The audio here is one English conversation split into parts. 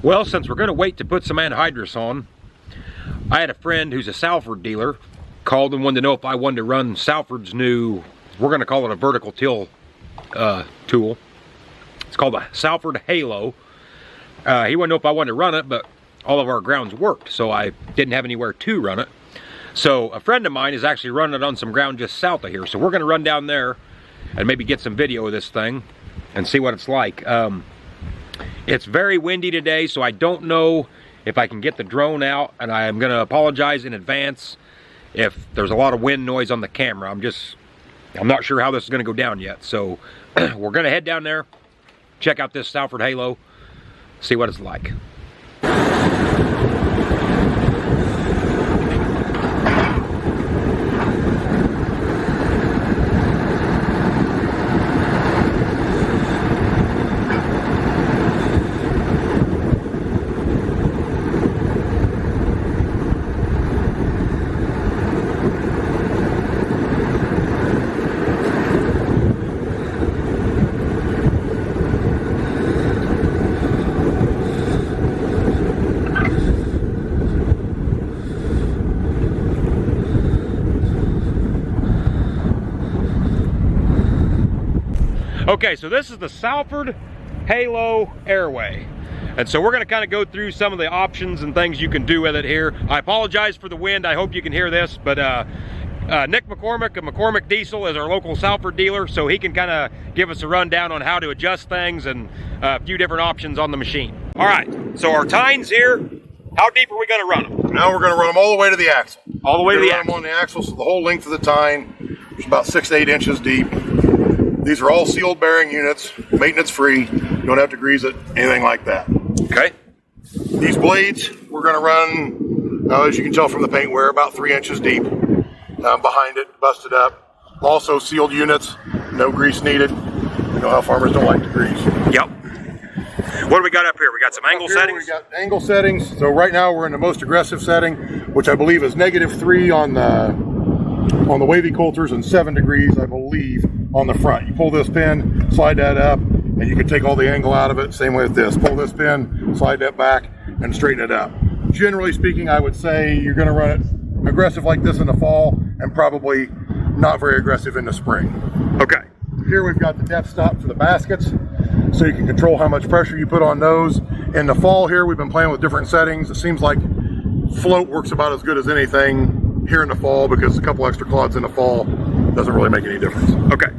Well, since we're going to wait to put some anhydrous on, I had a friend who's a Salford dealer called and wanted to know if I wanted to run Salford's new, we're going to call it a vertical till tool. It's called the Salford Halo. He wanted to know if I wanted to run it, but all of our grounds worked, so I didn't have anywhere to run it. So a friend of mine is actually running it on some ground just south of here. So we're going to run down there and maybe get some video of this thing and see what it's like. It's very windy today, so I don't know if I can get the drone out, and I'm going to apologize in advance if there's a lot of wind noise on the camera. I'm not sure how this is going to go down yet. So we're going to head down there, check out this Salford Halo, see what it's like. Okay, so this is the Salford Halo Aerway. And so we're going to kind of go through some of the options and things you can do with it here. I apologize for the wind. I hope you can hear this, but Nick McCormick of McCormick Diesel is our local Salford dealer, so he can kind of give us a rundown on how to adjust things and a few different options on the machine. All right, so our tines here, how deep are we going to run them? Now we're going to run them all the way to the axle. All the way to the axle. Run them on the axle, so the whole length of the tine is about 6 to 8 inches deep. These are all sealed bearing units, maintenance free. You don't have to grease it, anything like that. Okay. These blades, we're going to run, as you can tell from the paint wear, about 3 inches deep. Behind it, busted up. Also sealed units, no grease needed. You know how farmers don't like to grease. Yep. What do we got up here? We got some angle settings? We got angle settings. So right now we're in the most aggressive setting, which I believe is -3 on the wavy coulters and 7 degrees, I believe, on the front. You pull this pin, slide that up, and you can take all the angle out of it. Same way with this. Pull this pin, slide that back, and straighten it up. Generally speaking, I would say you're going to run it aggressive like this in the fall, and probably not very aggressive in the spring. Okay. Here we've got the depth stop for the baskets, so you can control how much pressure you put on those. In the fall here, we've been playing with different settings. It seems like float works about as good as anything here in the fall, because a couple extra clods in the fall doesn't really make any difference. Okay.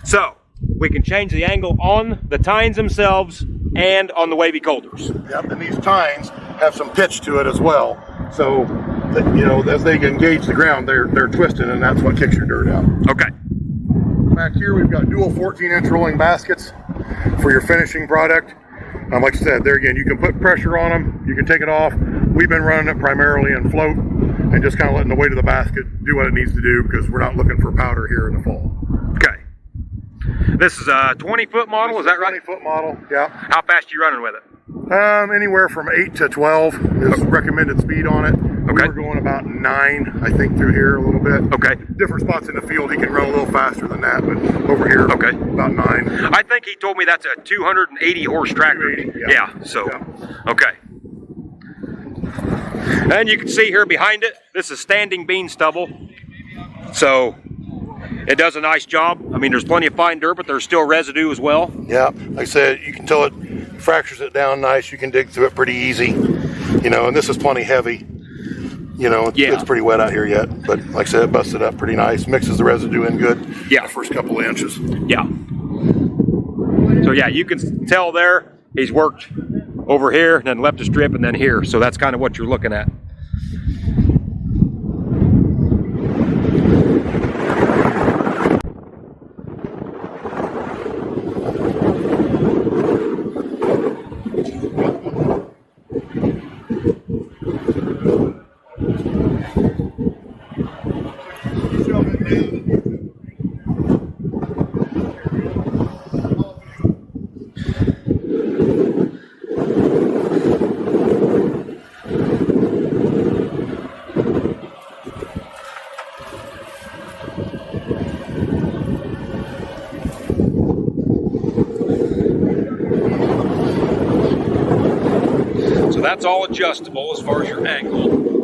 So we can change the angle on the tines themselves and on the wavy coulters. Yep, and these tines have some pitch to it as well. So that, you know, as they engage the ground, they're twisting, and that's what kicks your dirt out. Okay. Back here we've got dual 14-inch rolling baskets for your finishing product. Like I said, there again, you can put pressure on them, you can take it off. We've been running it primarily in float and just kind of letting the weight of the basket do what it needs to do, because we're not looking for powder here in the fall. Okay. This is a 20-foot model, is that right? 20-foot model, yeah. How fast are you running with it? Anywhere from 8 to 12 is recommended speed on it. Okay. We're going about 9, I think, through here a little bit. Okay. Different spots in the field, he can run a little faster than that, but over here, okay, about 9. I think he told me that's a 280 horse tractor. 280, yeah. So, yeah. Okay. And you can see here behind it, this is standing bean stubble. So it does a nice job. I mean, there's plenty of fine dirt, but there's still residue as well. Yeah, like I said, you can tell it fractures it down nice. You can dig through it pretty easy. You know, and this is plenty heavy. You know, it's pretty wet out here yet, but like I said, it busted up pretty nice. Mixes the residue in good. Yeah. The first couple of inches. Yeah. So yeah, you can tell there he's worked over here and then left a strip and then here. So that's kind of what you're looking at. that's all adjustable as far as your angle.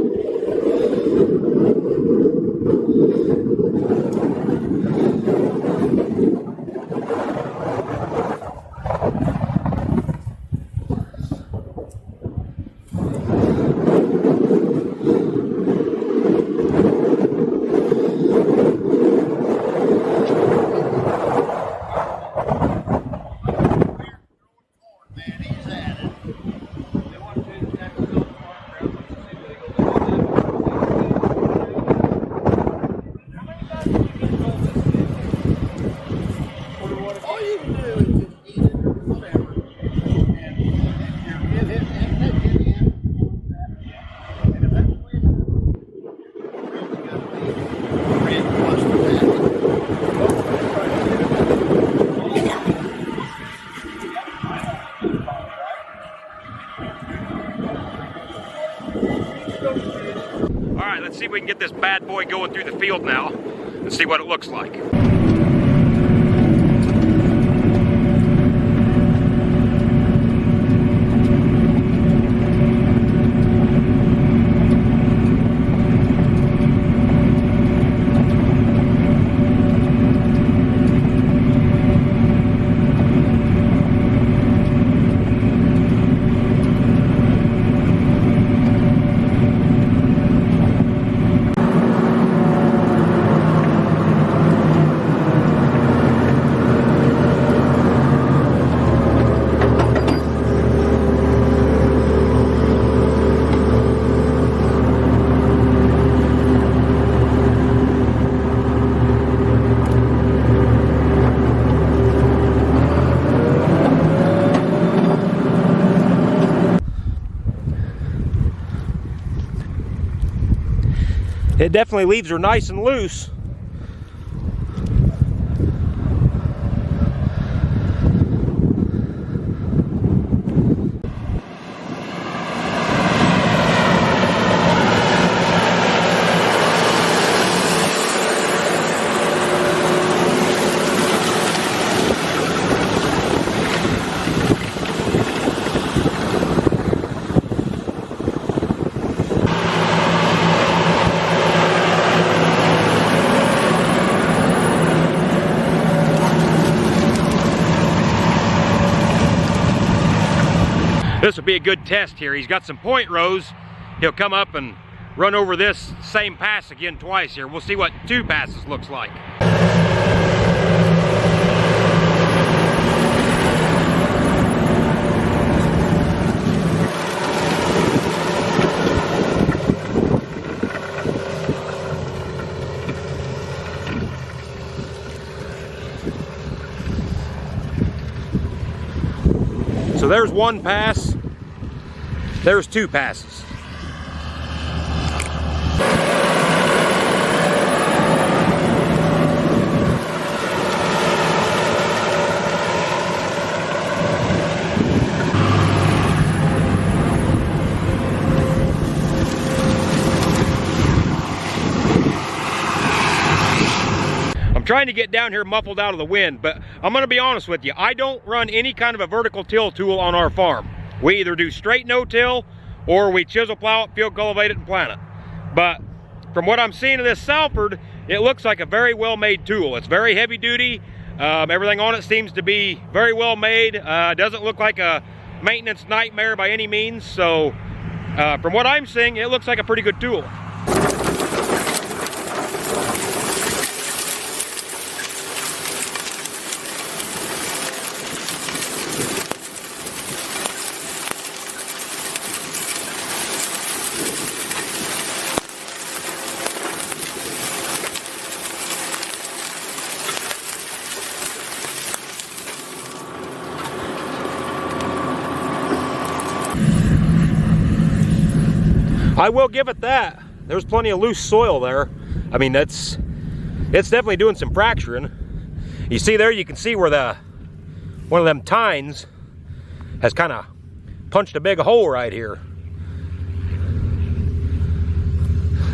Alright, let's see if we can get this bad boy going through the field now and see what it looks like. It definitely leaves her nice and loose. This will be a good test here. He's got some point rows. He'll come up and run over this same pass again twice here. We'll see what 2 passes looks like. So there's 1 pass, there's 2 passes. I'm trying to get down here muffled out of the wind, but I'm gonna be honest with you, I don't run any kind of a vertical till tool on our farm. We either do straight no-till or we chisel plow it, field cultivate it, and plant it. But from what I'm seeing of this Salford, it looks like a very well-made tool. It's very heavy duty. Everything on it seems to be very well made. Doesn't look like a maintenance nightmare by any means. So from what I'm seeing, it looks like a pretty good tool. I will give it that. There's plenty of loose soil there. I mean, it's definitely doing some fracturing. You see there, you can see where one of them tines has kind of punched a big hole right here.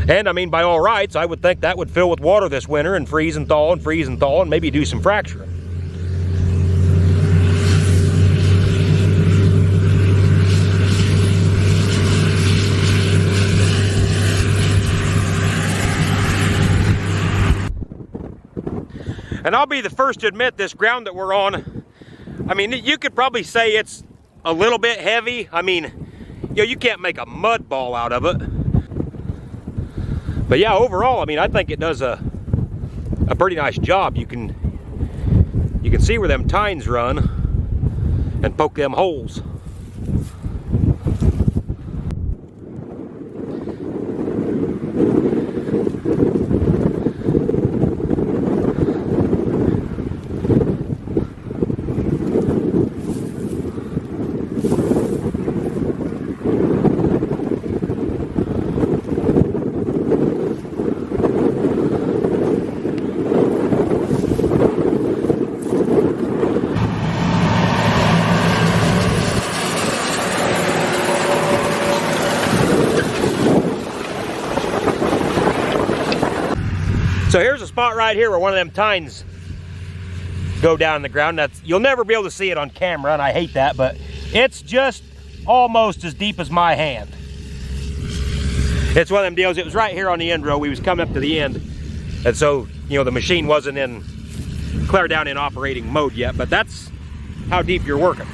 And I mean, by all rights, I would think that would fill with water this winter and freeze and thaw and freeze and thaw and maybe do some fracturing. I'll be the first to admit this ground that we're on, I mean, you could probably say it's a little bit heavy. I mean, you know, you can't make a mud ball out of it. But yeah, overall, I mean, I think it does a pretty nice job. You can see where them tines run and poke them holes. So here's a spot right here where one of them tines go down in the ground. You'll never be able to see it on camera, and I hate that, but it's just almost as deep as my hand. It's one of them deals. It was right here on the end row. We was coming up to the end, and so, you know, the machine wasn't clear down in operating mode yet, but that's how deep you're working.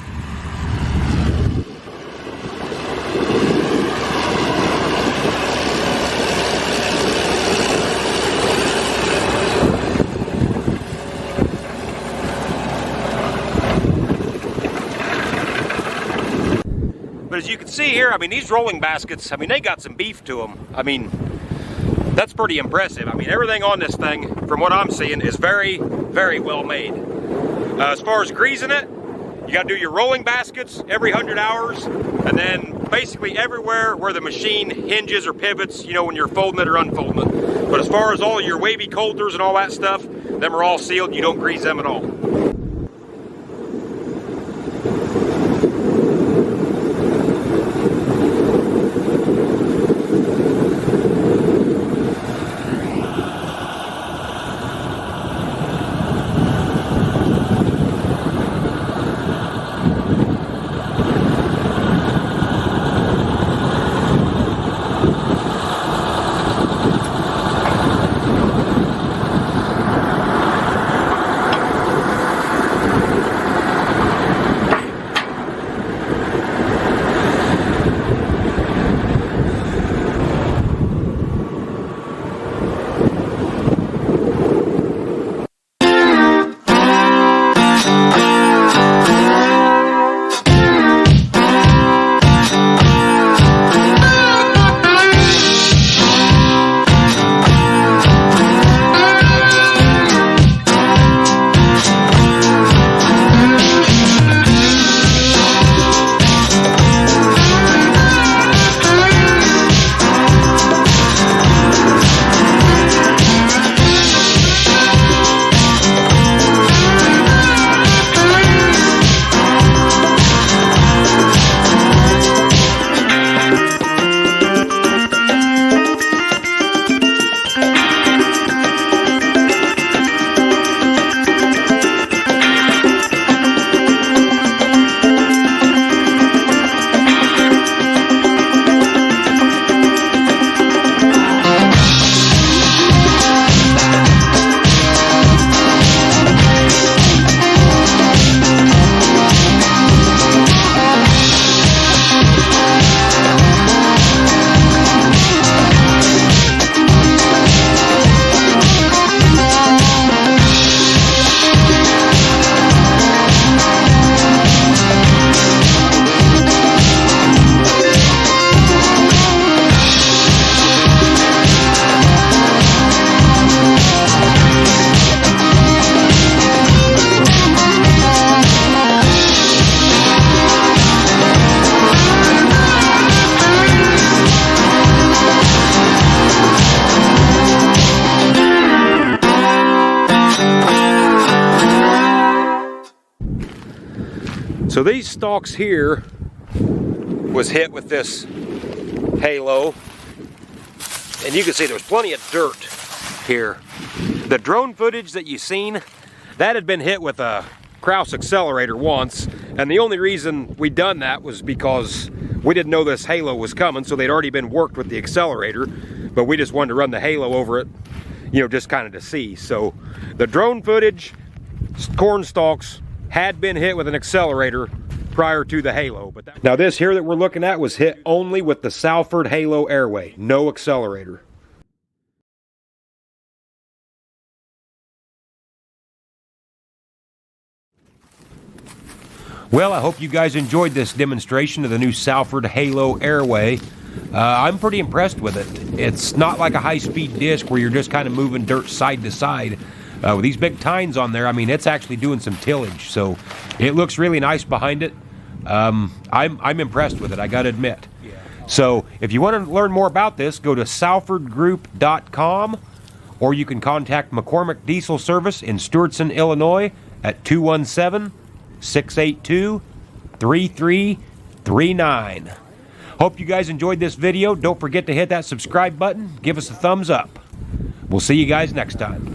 But as you can see here, I mean, these rolling baskets, I mean, they got some beef to them. I mean, that's pretty impressive. I mean, everything on this thing, from what I'm seeing, is very, very well made. As far as greasing it, you got to do your rolling baskets every 100 hours, and then basically everywhere where the machine hinges or pivots, you know, when you're folding it or unfolding it. But as far as all your wavy coulters and all that stuff, them are all sealed. You don't grease them at all. So these stalks here was hit with this halo, and you can see there was plenty of dirt here. The drone footage that you seen, that had been hit with a Krause accelerator once, and the only reason we done that was because we didn't know this halo was coming, so they'd already been worked with the accelerator, but we just wanted to run the halo over it, you know, just kind of to see. So the drone footage, corn stalks had been hit with an accelerator prior to the Halo. But now this here that we're looking at was hit only with the Salford Halo Aerway, no accelerator. Well, I hope you guys enjoyed this demonstration of the new Salford Halo Aerway. I'm pretty impressed with it. It's not like a high-speed disc where you're just kind of moving dirt side to side. With these big tines on there, I mean, it's actually doing some tillage, so it looks really nice behind it. I'm impressed with it, I gotta admit. So if you want to learn more about this, go to salfordgroup.com, or you can contact McCormick Diesel Service in Stewartson, Illinois at 217-682-3339. Hope you guys enjoyed this video. Don't forget to hit that subscribe button. Give us a thumbs up. We'll see you guys next time.